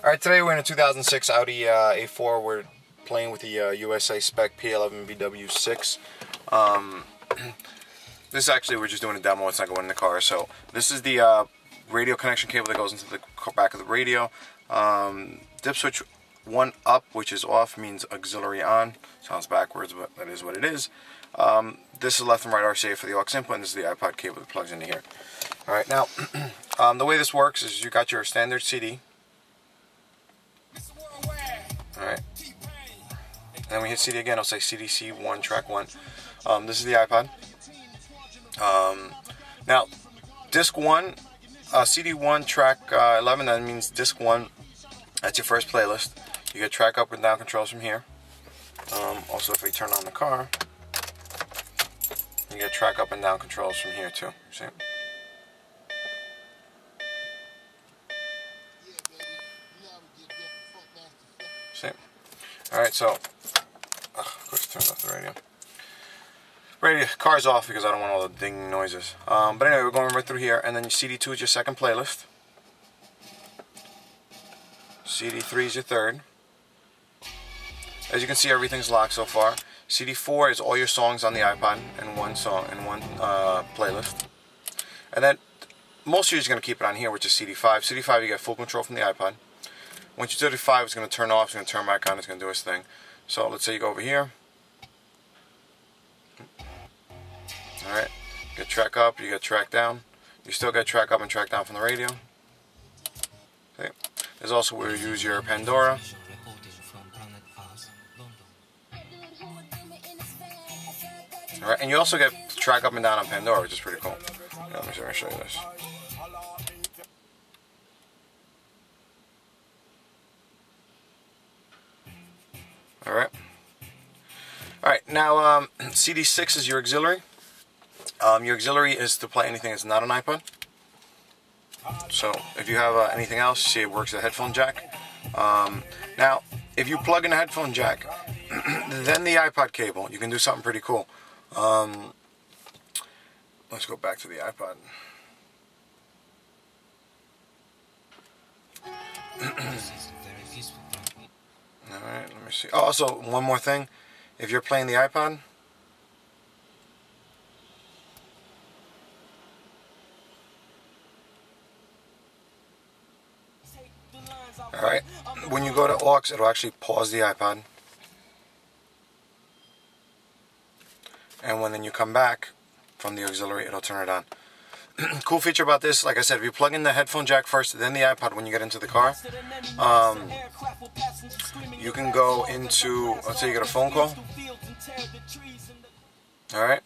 Alright, today we're in a 2006 Audi A4. We're playing with the USA Spec PA11-VW6. This actually, we're just doing a demo, it's not going in the car. So this is the radio connection cable that goes into the back of the radio. Dip switch 1 up, which is off, means auxiliary on. Sounds backwards, but that is what it is. This is left and right RCA for the aux input, and this is the iPod cable that plugs into here. Alright, now, the way this works is you got your standard CD. Alright. Then we hit CD again, it'll say CDC1, track 1. This is the iPod. Now, disc 1, CD1, track 11, that means disc 1, that's your first playlist. You get track up and down controls from here. Also, if we turn on the car, you get track up and down controls from here too. See? See? Alright, so, of course, it turns off the radio. Car's off because I don't want all the ding noises. But anyway, we're going right through here, and then CD2 is your second playlist. CD3 is your third. As you can see, everything's locked so far. CD4 is all your songs on the iPod in one playlist. And then most of you are going to keep it on here, which is CD5. CD5, you get full control from the iPod. Once you do CD5, it's going to turn off, it's going to turn back on, it's going to do its thing. So let's say you go over here. Alright, get track up, you get track down. You still get track up and track down from the radio. See? There's also where you use your Pandora. Alright, and you also get track up and down on Pandora, which is pretty cool. Let me show you this. Alright, now CD6 is your auxiliary. Your auxiliary is to play anything that's not an iPod. So if you have anything else, see it works with a headphone jack. Now, if you plug in a headphone jack, then the iPod cable, you can do something pretty cool. Let's go back to the iPod. Alright, let me see. Oh, also, one more thing. If you're playing the iPod, alright, when you go to aux, it'll actually pause the iPod. And when then you come back from the auxiliary, it'll turn it on. Cool feature about this, like I said, if you plug in the headphone jack first, then the iPod when you get into the car, you can go into, let's say you get a phone call. Alright.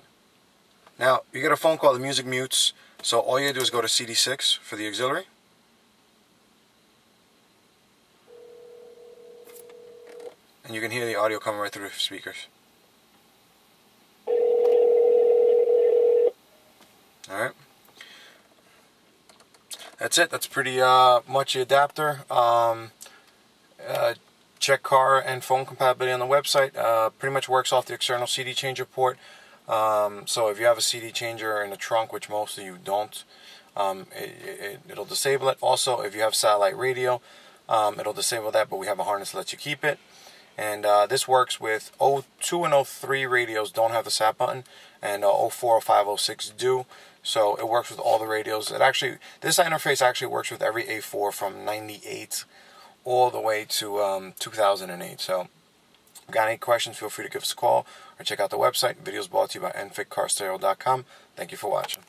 Now, you get a phone call, the music mutes, so all you do is go to CD6 for the auxiliary. And you can hear the audio coming right through the speakers. Alright. That's it. That's pretty much the adapter. Check car and phone compatibility on the website. Pretty much works off the external CD changer port. So if you have a CD changer in the trunk, which most of you don't, it'll disable it. Also, if you have satellite radio, it'll disable that, but we have a harness that lets you keep it. And this works with 02 and 03 radios, don't have the SAT button, and 04, 05, 06 do. So it works with all the radios. It actually, this interface actually works with every A4 from 98 all the way to 2008. So if you got any questions, feel free to give us a call or check out the website. Videos brought to you by nfitcarstereo.com. Thank you for watching.